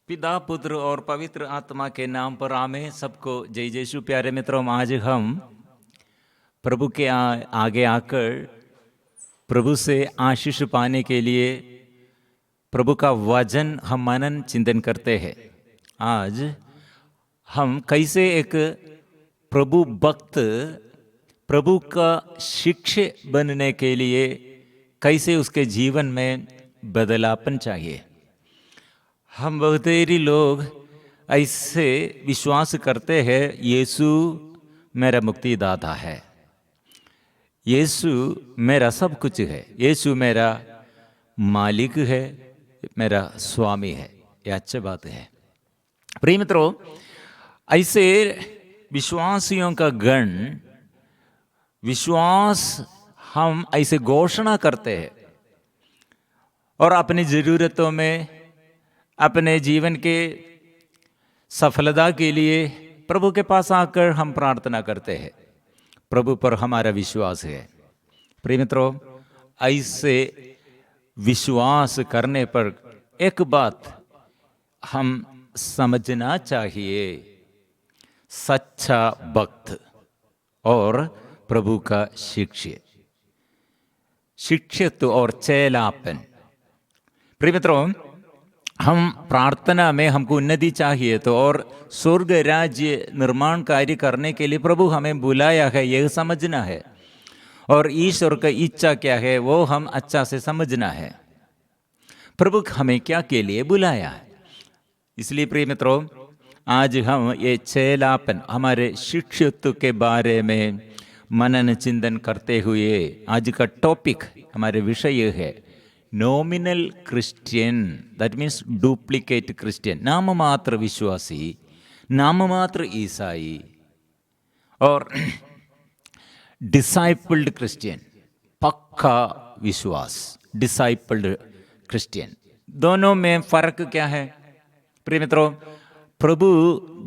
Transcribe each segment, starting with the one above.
पिता पुत्र और पवित्र आत्मा के नाम पर आमें। सबको जय यीशु। प्यारे मित्रों, आज हम प्रभु के आगे आकर प्रभु से आशीष पाने के लिए प्रभु का वचन हम मनन चिंतन करते हैं। आज हम कैसे एक प्रभु भक्त, प्रभु का शिष्य बनने के लिए कैसे उसके जीवन में बदलापन चाहिए। हम बहुतेरी लोग ऐसे विश्वास करते हैं, यीशु मेरा मुक्तिदाता है, यीशु मेरा सब कुछ है, यीशु मेरा मालिक है, मेरा स्वामी है। यह अच्छी बात है। प्रिय मित्रों, ऐसे विश्वासियों का गण विश्वास हम ऐसे घोषणा करते हैं और अपनी ज़रूरतों में, अपने जीवन के सफलता के लिए प्रभु के पास आकर हम प्रार्थना करते हैं। प्रभु पर हमारा विश्वास है। प्रिय मित्रों, ऐसे विश्वास करने पर एक बात हम समझना चाहिए, सच्चा भक्त और प्रभु का शिष्यत्व और चेलापन। प्रिय मित्रों, हम प्रार्थना में हमको उन्नति चाहिए तो और स्वर्ग राज्य निर्माण कार्य करने के लिए प्रभु हमें बुलाया है, यह समझना है। और ईश्वर का इच्छा क्या है वो हम अच्छा से समझना है। प्रभु हमें क्या के लिए बुलाया है। इसलिए प्रिय मित्रों, आज हम ये चेलापन, हमारे शिष्यत्व के बारे में मनन चिंतन करते हुए आज का टॉपिक, हमारे विषय है nominal Christian, that means duplicate Christian, नाम मात्र विश्वासी, नाम मात्र ईसाई, और डिसाइपल्ड क्रिश्चियन, पक्का विश्वास, डिसाइपल्ड क्रिश्चियन। दोनों में फर्क क्या है? प्रिय मित्रों, प्रभु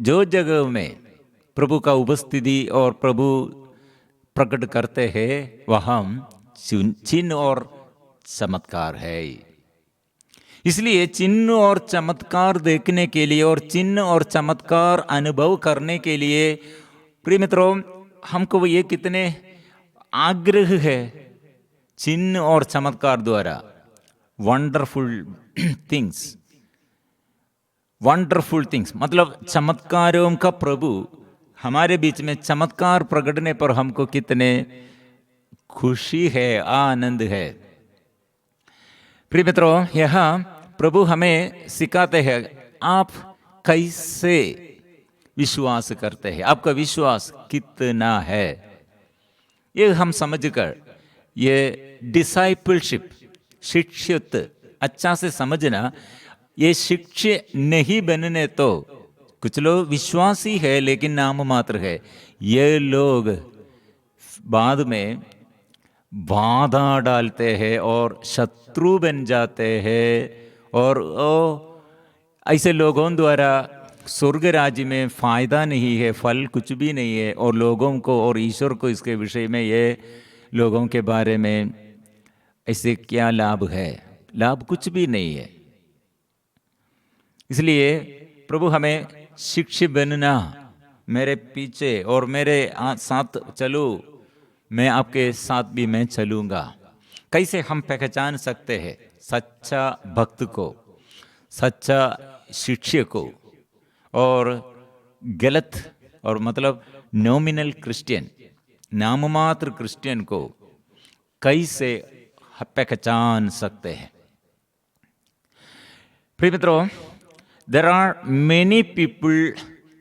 जो जगह में प्रभु का उपस्थिति और प्रभु प्रकट करते हैं वहाँ चिन्ह और चमत्कार है। इसलिए चिन्ह और चमत्कार देखने के लिए और चिन्ह और चमत्कार अनुभव करने के लिए प्रिय मित्रों, हमको ये कितने आग्रह है चिन्ह और चमत्कार द्वारा। वंडरफुल थिंग्स मतलब चमत्कारों का प्रभु हमारे बीच में चमत्कार प्रकटने पर हमको कितने खुशी है, आनंद है। प्रिय मित्रों, यहाँ प्रभु हमें सिखाते हैं आप कैसे विश्वास करते हैं, आपका विश्वास कितना है। ये हम समझकर ये डिसाइपलशिप, शिष्यत्व अच्छा से समझना। ये शिष्य नहीं बनने तो कुछ लोग विश्वासी है लेकिन नाम मात्र है, ये लोग बाद में बाधा डालते हैं और शत्रु बन जाते हैं। और ऐसे लोगों द्वारा स्वर्ग राज्य में फायदा नहीं है, फल कुछ भी नहीं है। और लोगों को और ईश्वर को इसके विषय में, ये लोगों के बारे में ऐसे क्या लाभ है? लाभ कुछ भी नहीं है। इसलिए प्रभु हमें शिष्य बनना, मेरे पीछे और मेरे साथ चलो, मैं आपके साथ भी मैं चलूँगा। कैसे हम पहचान सकते हैं सच्चा भक्त को, सच्चा शिष्य को और गलत और मतलब नॉमिनल क्रिश्चियन, नाममात्र क्रिश्चियन को कैसे पहचान सकते हैं? प्रिय मित्रों, there are many people,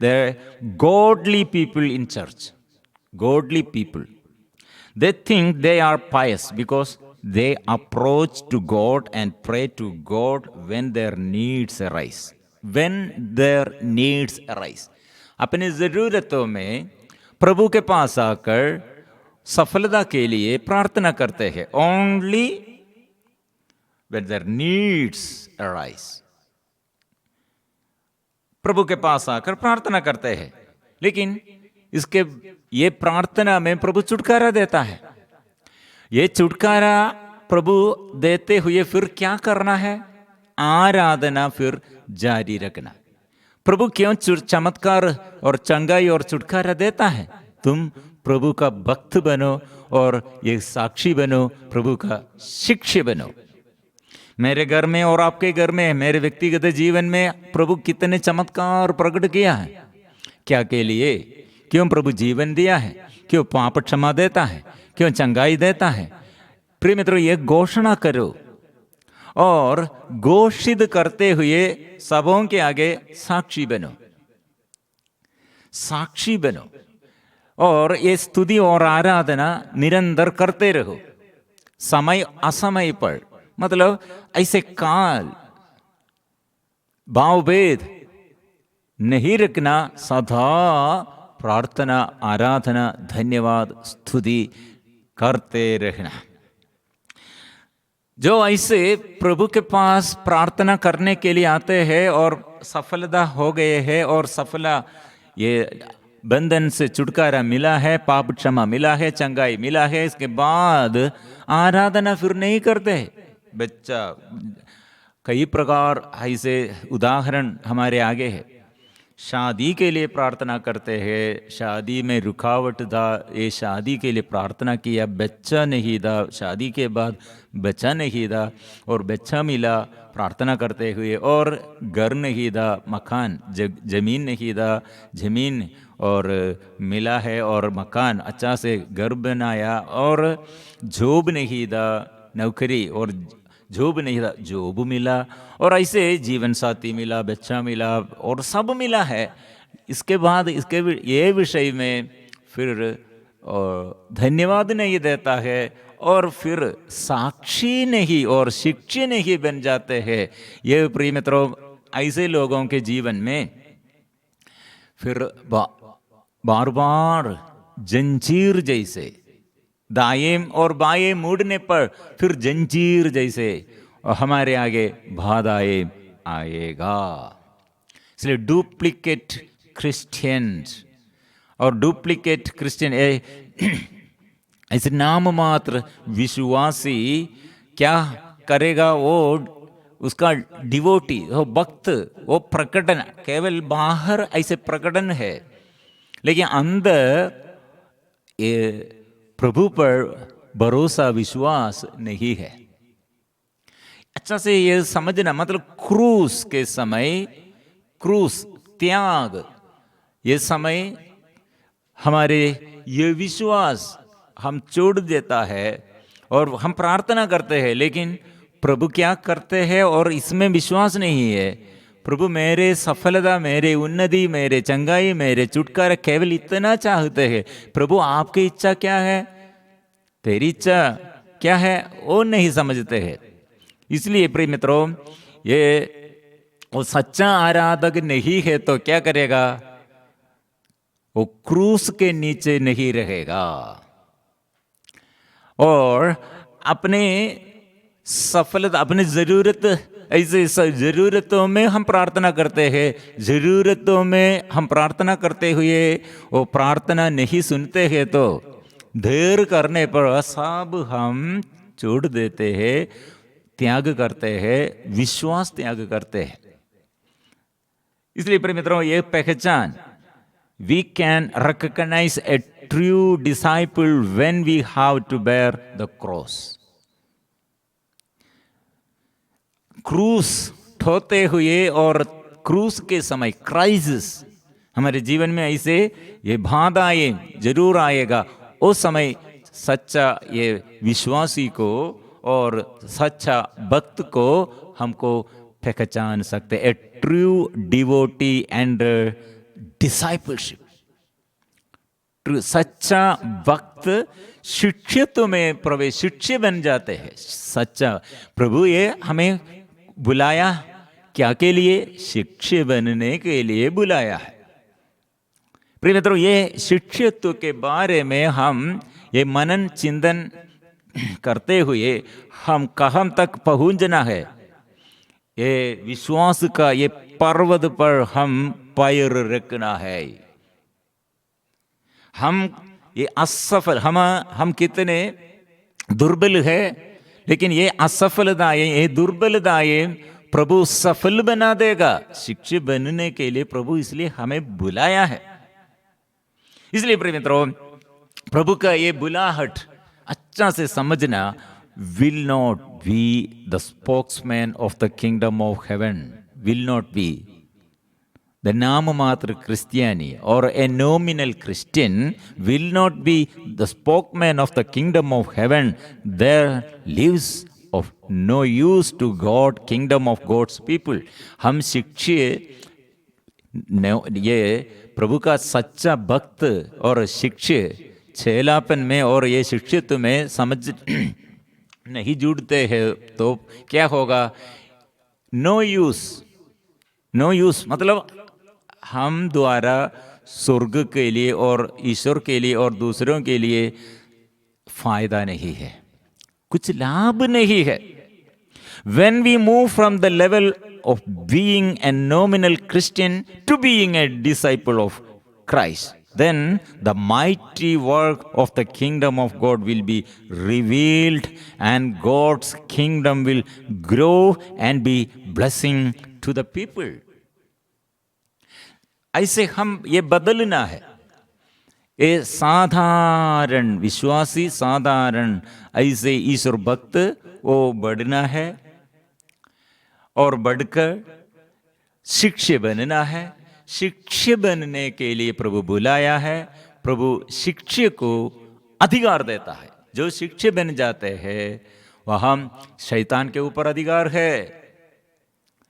there are godly people in church, godly people. They think they are pious because they approach to God and pray to God when their needs arise. When their needs arise. अपनी ज़रूरतों में प्रभु के पास आकर सफलता के लिए प्रार्थना करते हैं। Only when their needs arise. प्रभु के पास आकर प्रार्थना करते हैं, लेकिन इसके ये प्रार्थना में प्रभु छुटकारा देता है। ये छुटकारा प्रभु देते हुए फिर क्या करना है? आराधना फिर जारी रखना। प्रभु क्यों चमत्कार और चंगाई और छुटकारा देता है? तुम प्रभु का भक्त बनो और ये साक्षी बनो, प्रभु का शिष्य बनो। मेरे घर में और आपके घर में, मेरे व्यक्तिगत जीवन में प्रभु कितने चमत्कार प्रकट किया है। क्या के लिए? क्यों प्रभु जीवन दिया है? क्यों पाप क्षमा देता है? क्यों चंगाई देता है? प्रिय मित्रों, ये घोषणा करो और घोषित करते हुए सबों के आगे साक्षी बनो, साक्षी बनो। और ये स्तुति और आराधना निरंतर करते रहो, समय असमय पर, मतलब ऐसे काल भावभेद नहीं रखना। सदा प्रार्थना, आराधना, धन्यवाद, स्तुति करते रहना। जो ऐसे प्रभु के पास प्रार्थना करने के लिए आते हैं और सफलता हो गए हैं और सफला ये बंधन से छुटकारा मिला है, पाप क्षमा मिला है, चंगाई मिला है, इसके बाद आराधना फिर नहीं करते। बच्चा कई प्रकार ऐसे उदाहरण हमारे आगे है। शादी के लिए प्रार्थना करते हैं, शादी में रुकावट था, ये शादी के लिए प्रार्थना किया, बच्चा नहीं था, शादी के बाद बच्चा नहीं था और बच्चा मिला प्रार्थना करते हुए, और घर नहीं था, मकान जमीन नहीं था, जमीन और मिला है, और मकान अच्छा से घर बनाया, और जॉब नहीं था, नौकरी और जॉब नहीं था, जॉब मिला, और ऐसे जीवन साथी मिला, बच्चा मिला और सब मिला है। इसके बाद इसके ये विषय में फिर धन्यवाद नहीं देता है और फिर साक्षी नहीं और शिक्षी नहीं बन जाते हैं। ये प्रिय मित्रों, ऐसे लोगों के जीवन में फिर बार बार जंजीर जैसे दाएं और बाएं मुड़ने पर फिर जंजीर जैसे हमारे आगे बाधाएं आएगा। इसलिए डुप्लीकेट क्रिश्चियंस और डुप्लीकेट क्रिश्चियन ऐसे नाम मात्र विश्वासी क्या करेगा? वो उसका डिवोटी, वो भक्त, वो प्रकटन केवल बाहर ऐसे प्रकटन है, लेकिन अंदर ये प्रभु पर भरोसा विश्वास नहीं है। अच्छा से ये समझना, मतलब क्रूस के समय, क्रूस त्याग, ये समय हमारे ये विश्वास हम छोड़ देता है और हम प्रार्थना करते हैं, लेकिन प्रभु क्या करते हैं और इसमें विश्वास नहीं है। प्रभु मेरे सफलता, मेरे उन्नति, मेरे चंगाई, मेरे छुटकारा केवल इतना चाहते हैं। प्रभु आपकी इच्छा क्या है, तेरी इच्छा क्या है, वो नहीं समझते हैं। इसलिए प्रिय मित्रों, ये वो सच्चा आराधक नहीं है तो क्या करेगा? वो क्रूस के नीचे नहीं रहेगा और अपने सफलता, अपनी जरूरत, ऐसे जरूरतों में हम प्रार्थना करते हैं, जरूरतों में हम प्रार्थना करते हुए वो प्रार्थना नहीं सुनते हैं तो देर करने पर सब हम छोड़ देते हैं, त्याग करते हैं, विश्वास त्याग करते हैं। इसलिए प्रिय मित्रों, ये पहचान, we can recognize a true disciple when we have to bear the cross. क्रूस ढोते हुए और क्रूस के समय क्राइसिस हमारे जीवन में ऐसे ये बाधाएं जरूर आएगा। उस समय सच्चा ये विश्वासी को और सच्चा भक्त को हमको पहचान सकते। ए ट्रू डिवोटी एंड डिसाइपलशिप, सच्चा भक्त शिष्यत्व में प्रवेश, शिष्य बन जाते हैं। सच्चा प्रभु ये हमें बुलाया क्या के लिए? शिष्य बनने के लिए बुलाया है। प्रिय मित्रों, ये शिष्यत्व के बारे में हम ये मनन चिंतन करते हुए हम कहाँ तक पहुंचना है? ये विश्वास का ये पर्वत पर हम पैर रखना है। हम ये असफल, हम कितने दुर्बल है, लेकिन ये असफलताएं, ये दुर्बलताएं प्रभु सफल बना देगा। शिक्षक बनने के लिए प्रभु इसलिए हमें बुलाया है। इसलिए प्रिय मित्रों, प्रभु का ये बुलाहट अच्छा से समझना। Will not be the spokesman of the kingdom of haven, will not be the नाम मात्र क्रिस्टियानी or a nominal Christian will not be the spokesman of the kingdom of heaven. There lives of no use to God, kingdom of God's people. हम शिक्षे ये प्रभु का सच्चा भक्त और शिष्य चेलापन में और ये शिक्षित्व में समझ नहीं जुड़ते हैं तो क्या होगा? नो यूज, नो यूज मतलब हम द्वारा स्वर्ग के लिए और ईश्वर के लिए और दूसरों के लिए फायदा नहीं है, कुछ लाभ नहीं है। When we move from the level of being a nominal Christian to being a disciple of Christ, then the mighty work of the kingdom of God will be revealed and God's kingdom will grow and be blessing to the people. ऐसे हम ये बदलना है। ये साधारण विश्वासी, साधारण ऐसे ईश्वर भक्त वो बढ़ना है और बढ़कर शिष्य बनना है। शिष्य बनने के लिए प्रभु बुलाया है। प्रभु शिष्य को अधिकार देता है। जो शिष्य बन जाते हैं वह शैतान के ऊपर अधिकार है,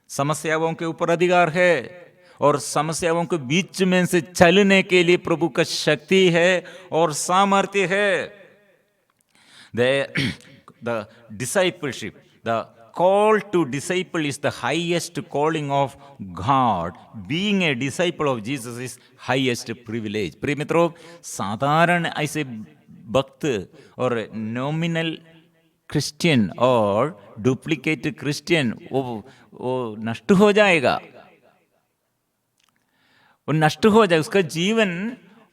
समस्याओं के ऊपर अधिकार है और समस्याओं के बीच में से चलने के लिए प्रभु का शक्ति है और सामर्थ्य है। The discipleship, the call to disciple is the highest calling of God. Being a disciple of Jesus is highest privilege. प्रिय मित्रों, साधारण ऐसे भक्त और नॉमिनल क्रिश्चियन और डुप्लीकेट क्रिश्चियन वो नष्ट हो जाएगा, वो नष्ट हो जाए उसका जीवन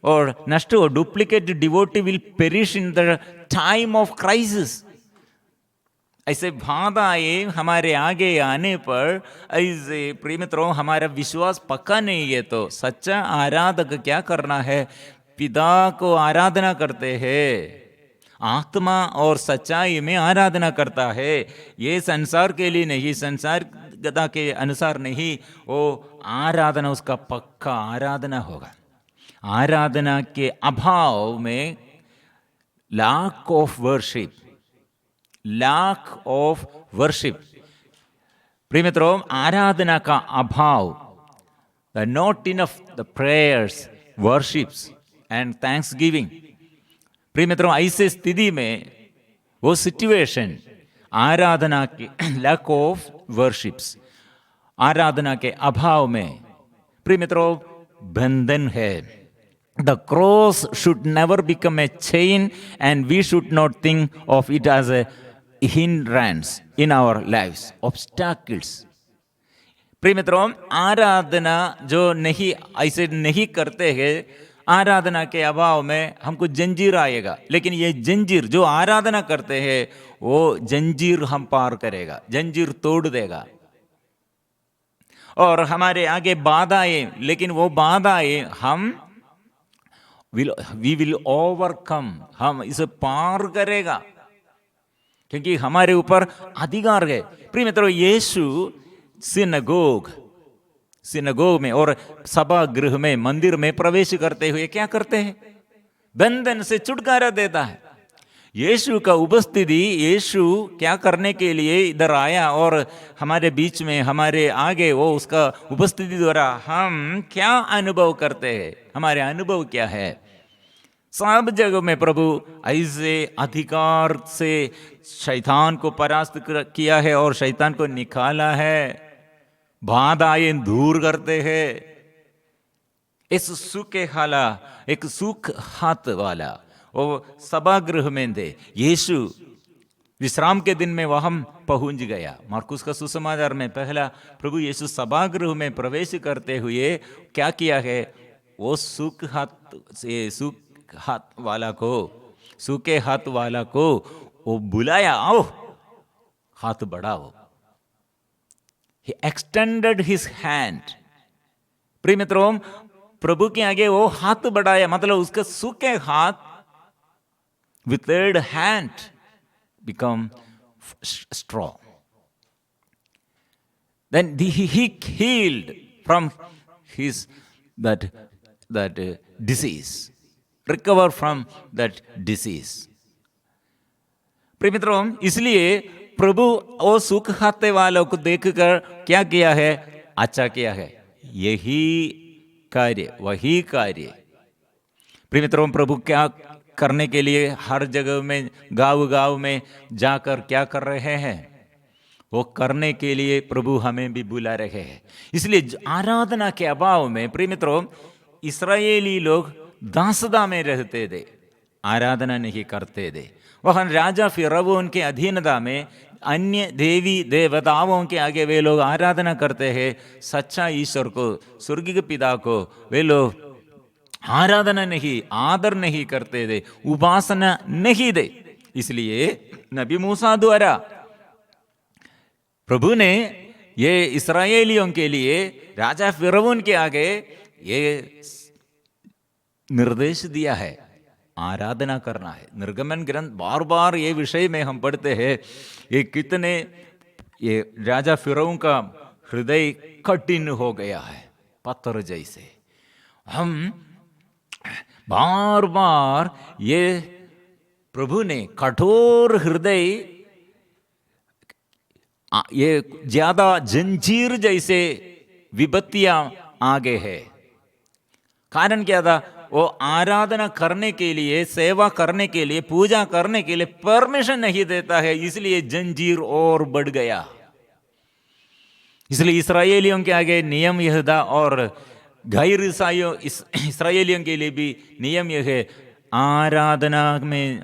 और नष्ट हो। Duplicate devotee will perish in the time of crisis. ऐसे बाधाएं हमारे आगे आने पर ऐसे प्रिय मित्रों हमारा विश्वास पक्का नहीं है तो सच्चा आराधक क्या करना है? पिता को आराधना करते हैं, आत्मा और सच्चाई में आराधना करता है। ये संसार के लिए नहीं, संसार गदा के अनुसार नहीं, वो आराधना उसका पक्का आराधना होगा। आराधना के अभाव में lack of worship, lack of worship, प्रिय मित्रों आराधना का अभाव, the not enough the prayers, worships and thanksgiving। प्रिय मित्रों ऐसे स्थिति में वो सिचुएशन आराधना के lack of worships, आराधना के अभाव में प्रिय मित्रों बंधन है। The cross should never become a chain and we should not think of it as a hindrance in our lives, obstacles। प्रिय मित्रों आराधना जो नहीं ऐसे नहीं करते हैं, आराधना के अभाव में हमको जंजीर आएगा, लेकिन ये जंजीर जो आराधना करते हैं वो जंजीर हम पार करेगा, जंजीर तोड़ देगा। और हमारे आगे बाधाएं, लेकिन वो बाधाएं हम वी विल ओवरकम, हम इसे पार करेगा क्योंकि हमारे ऊपर अधिकार है। प्रिय मित्रों यीशु सिनगोग में और सभागृह में, मंदिर में प्रवेश करते हुए क्या करते हैं? बंधन से छुटकारा देता है। यीशु का उपस्थिति, यीशु क्या करने के लिए इधर आया और हमारे बीच में हमारे आगे वो उसका उपस्थिति द्वारा हम क्या अनुभव करते हैं? हमारे अनुभव क्या है? सब जगह में प्रभु ऐसे अधिकार से शैतान को परास्त किया है और शैतान को निकाला है, बाधाएं दूर करते हैं। इस एक सुख हाथ वाला वो सभागृह में थे। यीशु विश्राम के दिन में वह पहुंच गया। मार्कुस का सुसमाचार में पहला प्रभु यीशु सभागृह में प्रवेश करते हुए क्या किया है? वो सूखे हाथ वाला को वो बुलाया, आओ हाथ बढ़ाओ। He extended his hand. प्रिय मित्रों, प्रभु के आगे वो हाथ बढ़ाया, मतलब उसका सूखे हाथ, withered hand become strong. Then he healed from his that disease, recover from that disease. प्रिय मित्रों, इसलिए प्रभु वो सुख खाते वालों को देखकर क्या किया है? अच्छा किया है। यही कार्य, वही कार्य। प्रिय मित्रों, प्रभु क्या करने के लिए हर जगह में, गांव में जाकर क्या कर रहे हैं? वो करने के लिए प्रभु हमें भी बुला रहे हैं। इसलिए आराधना के अभाव में प्रिय मित्रों, इस्राएली लोग दासता में रहते थे, आराधना नहीं करते थे। वह राजा फिरौन के अधीनता में अन्य देवी देवताओं के आगे वे लोग आराधना करते हैं। सच्चा ईश्वर को, स्वर्गीय पिता को वे लोग आराधना नहीं, आदर नहीं करते थे, उपासना नहीं दे। इसलिए नबी मूसा द्वारा प्रभु ने ये इस्राएलियों के लिए राजा फिरौन के आगे ये निर्देश दिया है, आराधना करना है। निर्गमन ग्रंथ बार बार ये विषय में हम पढ़ते हैं, ये कितने ये राजा फिरौन का हृदय कठिन हो गया है, पत्थर जैसे। हम बार बार ये प्रभु ने कठोर हृदय, ये ज्यादा जंजीर जैसे विपत्तियां आगे है। कारण क्या था? वो आराधना करने के लिए, सेवा करने के लिए, पूजा करने के लिए परमिशन नहीं देता है, इसलिए जंजीर और बढ़ गया। इसलिए इस्राएलियों के आगे नियम यह था, और गैर इस्राएलियों के लिए भी नियम यह है, आराधना में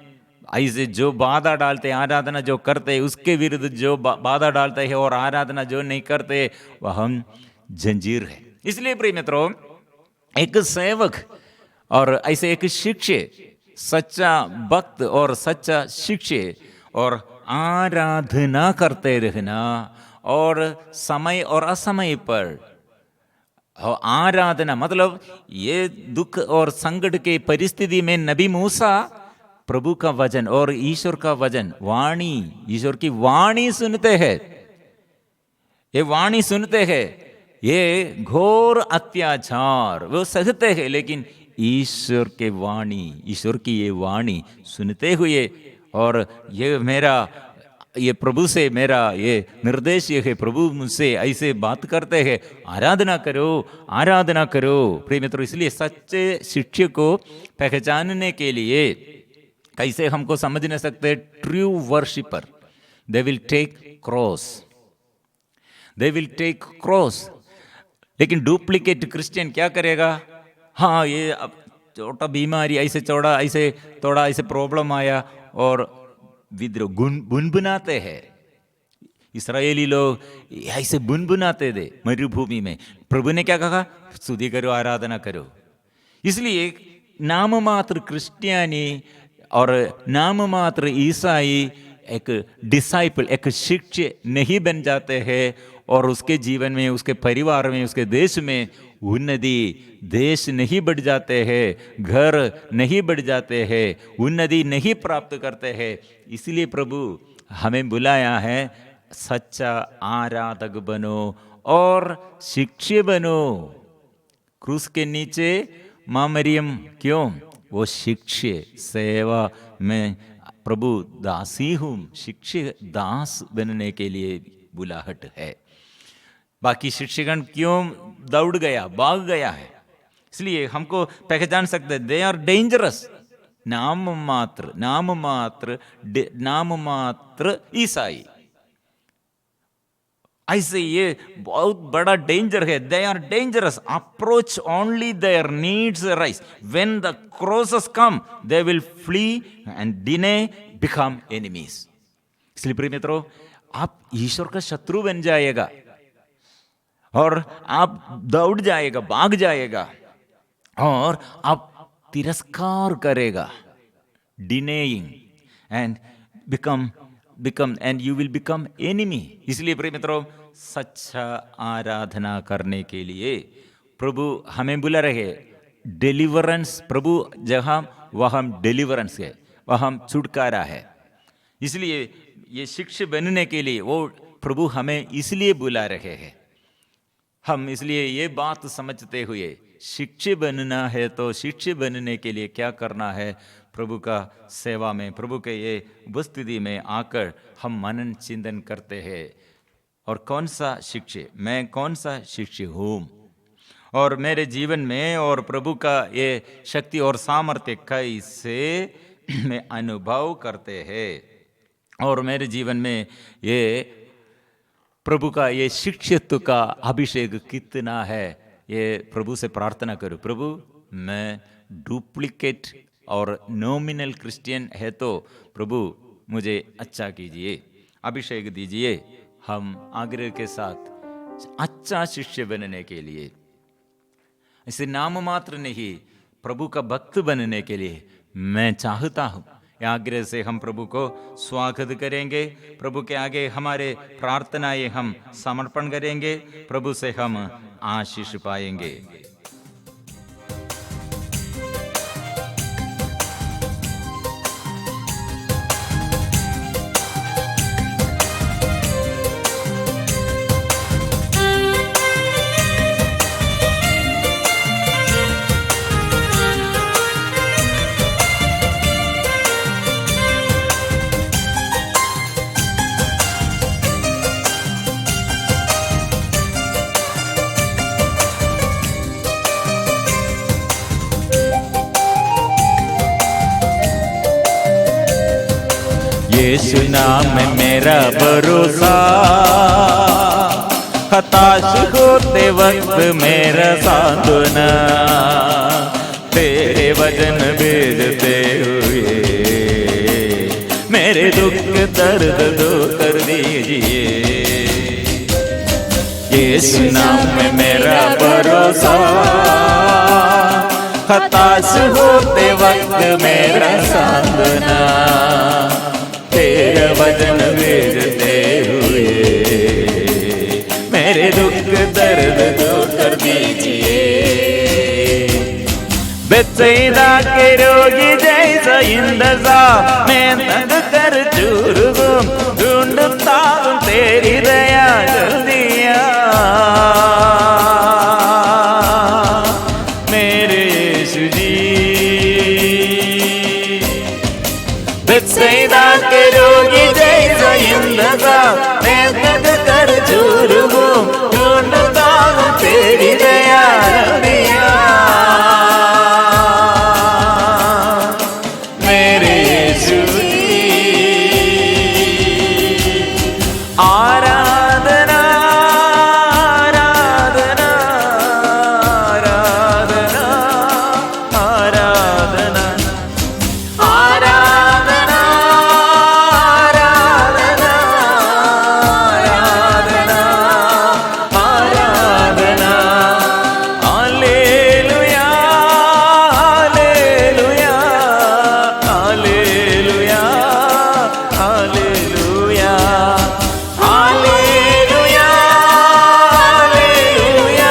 ऐसे जो बाधा डालते हैं, आराधना जो करते हैं उसके विरुद्ध जो बाधा डालते हैं, और आराधना जो नहीं करते वह हम जंजीर है। इसलिए प्रिय मित्रों, एक सेवक और ऐसे एक शिक्षक, सच्चा भक्त और सच्चा शिक्षक, और आराधना करते रहना, और समय और असमय पर आराधना, मतलब ये दुख और संकट के परिस्थिति में नबी मूसा प्रभु का वचन और ईश्वर का वचन, वाणी, ईश्वर की वाणी सुनते हैं। ये वाणी सुनते हैं, ये घोर अत्याचार वो सहते हैं, लेकिन ईश्वर के वाणी, ईश्वर की ये वाणी सुनते हुए, और ये मेरा, ये प्रभु से मेरा ये निर्देश ये है, प्रभु मुझसे ऐसे बात करते हैं, आराधना करो, आराधना करो। प्रिय मित्रों, इसलिए सच्चे शिक्षक को पहचानने के लिए कैसे हमको समझ नहीं सकते? True worshipper, they will take cross, they will take cross. लेकिन डुप्लीकेट क्रिश्चियन क्या करेगा? हाँ, ये अब छोटा बीमारी, ऐसे चौड़ा, ऐसे थोड़ा ऐसे प्रॉब्लम आया और विद्रोह बुनबुनाते हैं। इस्राएली लोग ऐसे बुनबुनाते थे मरुभूमि में। प्रभु ने क्या कहा? स्तुति करो, आराधना करो। इसलिए नाम मात्र क्रिश्चियनी और नाम मात्र ईसाई एक डिसाइपल, एक शिक्षक नहीं बन जाते हैं, और उसके जीवन में, उसके परिवार में, उसके देश में उन्नति, देश नहीं बढ़ जाते हैं, घर नहीं बढ़ जाते हैं, उन्नति नहीं प्राप्त करते हैं। इसलिए प्रभु हमें बुलाया है, सच्चा आराधक बनो और शिक्षक बनो। क्रूस के नीचे माँ मरियम क्यों? वो शिक्षक, सेवा में प्रभु दासी हूँ, शिक्षक दास बनने के लिए बुलाहट है। बाकी शिक्षकगण क्यों दौड़ गया, भाग गया है? इसलिए हमको पहचान सकते, दे आर डेंजरस। नाम मात्र, नाम मात्र, नाम मात्र ईसाई, ऐसे ये बहुत बड़ा डेंजर है। They are dangerous, approach only their needs rise, when the crosses come they will flee and deny, become enemies. इसलिए प्रिय मित्रों, आप ईश्वर का शत्रु बन जाएगा और आप दौड़ जाएगा, भाग जाएगा, और आप तिरस्कार करेगा, denying, and become and you will become enemy. इसलिए प्रिय मित्रों, सच्चा आराधना करने के लिए प्रभु हमें बुला रहे हैं। डिलीवरेंस, प्रभु जहाँ वहाँ डिलीवरेंस है, वहाँ छुटकारा है। इसलिए ये शिष्य बनने के लिए वो प्रभु हमें इसलिए बुला रहे हैं। हम इसलिए ये बात समझते हुए शिष्य बनना है तो शिष्य बनने के लिए क्या करना है, प्रभु का सेवा में, प्रभु के ये उपस्थिति में आकर हम मनन चिंतन करते हैं। और कौन सा शिष्य, मैं कौन सा शिष्य हूँ, और मेरे जीवन में और प्रभु का ये शक्ति और सामर्थ्य कैसे मैं अनुभव करते हैं, और मेरे जीवन में ये प्रभु का ये शिष्यत्व का अभिषेक कितना है, ये प्रभु से प्रार्थना करूं। प्रभु मैं डुप्लीकेट और नॉमिनल क्रिश्चियन है तो प्रभु मुझे अच्छा कीजिए, अभिषेक दीजिए। हम आग्रह के साथ अच्छा शिष्य बनने के लिए, इसे नाम मात्र नहीं, प्रभु का भक्त बनने के लिए मैं चाहता हूँ। आग्रह से हम प्रभु को स्वागत करेंगे, प्रभु के आगे हमारे प्रार्थनाएं हम समर्पण करेंगे, प्रभु से हम आशीष पाएंगे। यीशु नाम में मेरा भरोसा, हताश होते वक्त मेरा सांत्वना, तेरे वचन भेजते हुए मेरे दुख दर्द दूर कर दीजिए। यीशु नाम में मेरा भरोसा, हताश होते वक्त मेरा सांत्वना, तेरा वचन भेजते हुए मेरे दुख दर्द दूर कर दीजिए। बेचैदा के रोगी जैसा इंतजार मैं तंग कर चूर हूँ, ढूंढता हूँ तेरी दया जल्दिया। मेरे यीशु जी, बेचैदा के रोगी जैसा इंतजार मैं तंग कर चूर हूँ, ढूंढता हूँ तेरी दया जल्दिया। मेरे यीशु जी, आराधना आराधना आराधना आराधना आराधना आराधना आराधना। Hallelujah hallelujah hallelujah hallelujah hallelujah hallelujah hallelujah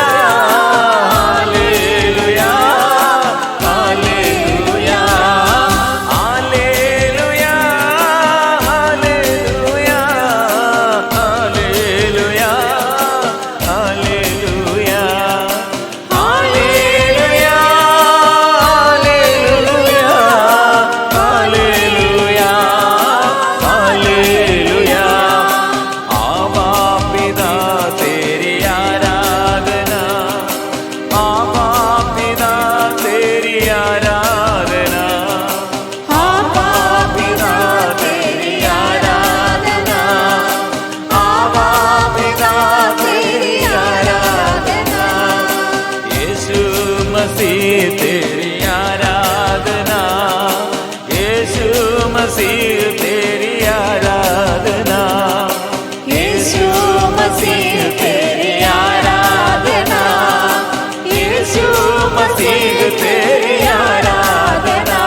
hallelujah hallelujah hallelujah hallelujah hallelujah hallelujah hallelujah hallelujah. आवा पिता तेरी आराधना, आवा पिता तेरी आराधना, आवा पिता तेरी आराधना, आवा पिता तेरी आराधना। यीशु मसीह तेरी आराधना, यीशु मसीह तेरी आराधना, यीशु मसीह तेरी आराधना, यीशु मसीह तेरी आराधना।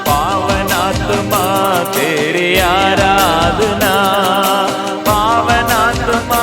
पावन आत्मा तेरी आराधना, पावन आत्मा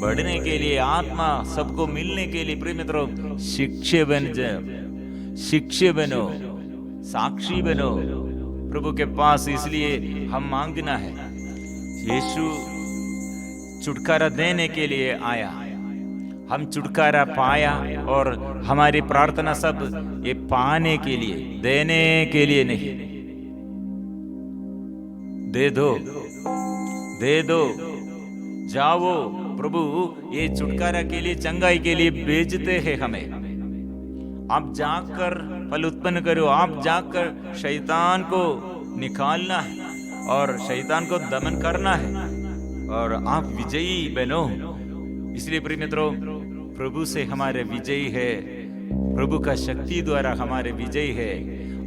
बढ़ने के लिए, आत्मा सबको मिलने के लिए प्रिय मित्रों शिक्षे बनो, साक्षी बनो प्रभु के पास। इसलिए हम मांगना है। यीशु छुटकारा देने के लिए आया, हम छुटकारा पाया और हमारी प्रार्थना सब ये पाने के लिए, देने के लिए नहीं। दे दो, जाओ। प्रभु ये छुटकारा के लिए, चंगाई के लिए भेजते हैं हमें। आप जाकर फल उत्पन्न करो, आप जाकर शैतान को निकालना है और शैतान को दमन करना है और आप विजयी बनो। इसलिए प्रिय मित्रों प्रभु से हमारे विजयी है, प्रभु का शक्ति द्वारा हमारे विजयी है।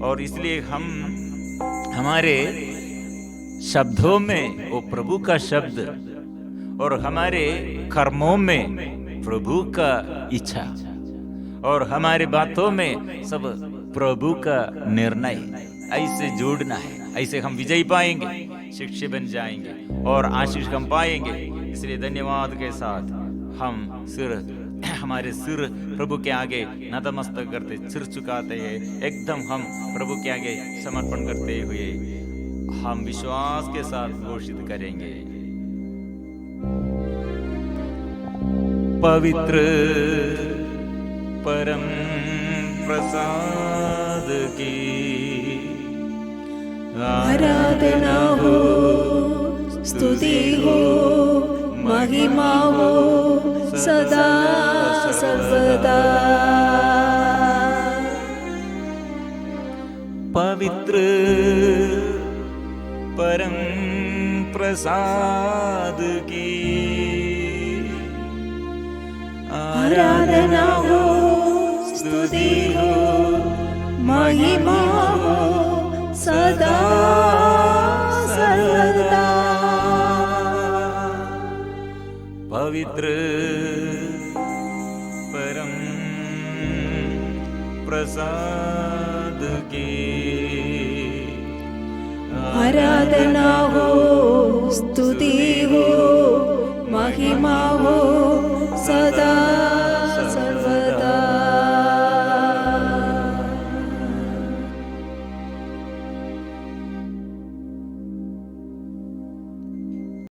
और इसलिए हम हमारे शब्दों में वो प्रभु का शब्द और हमारे कर्मों में प्रभु का इच्छा और हमारे बातों में सब प्रभु का निर्णय, ऐसे जोड़ना है। ऐसे हम विजयी पाएंगे, शिक्षे बन जाएंगे और आशीष हम पाएंगे। इसलिए धन्यवाद के साथ हम हमारे सिर प्रभु के आगे नतमस्तक करते, सिर चुकाते हैं, एकदम हम प्रभु के आगे समर्पण करते हुए हम विश्वास के साथ घोषित करेंगे। पवित्र परम प्रसाद की आराधना हो, स्तुति हो, महिमा हो सदा सर्वदा। पवित्र परम प्रसाद की आराधना हो, स्तुति हो, महिमा हो सदा सर्वदा। पवित्र परम प्रसाद की आराधना हो, स्तुति हो,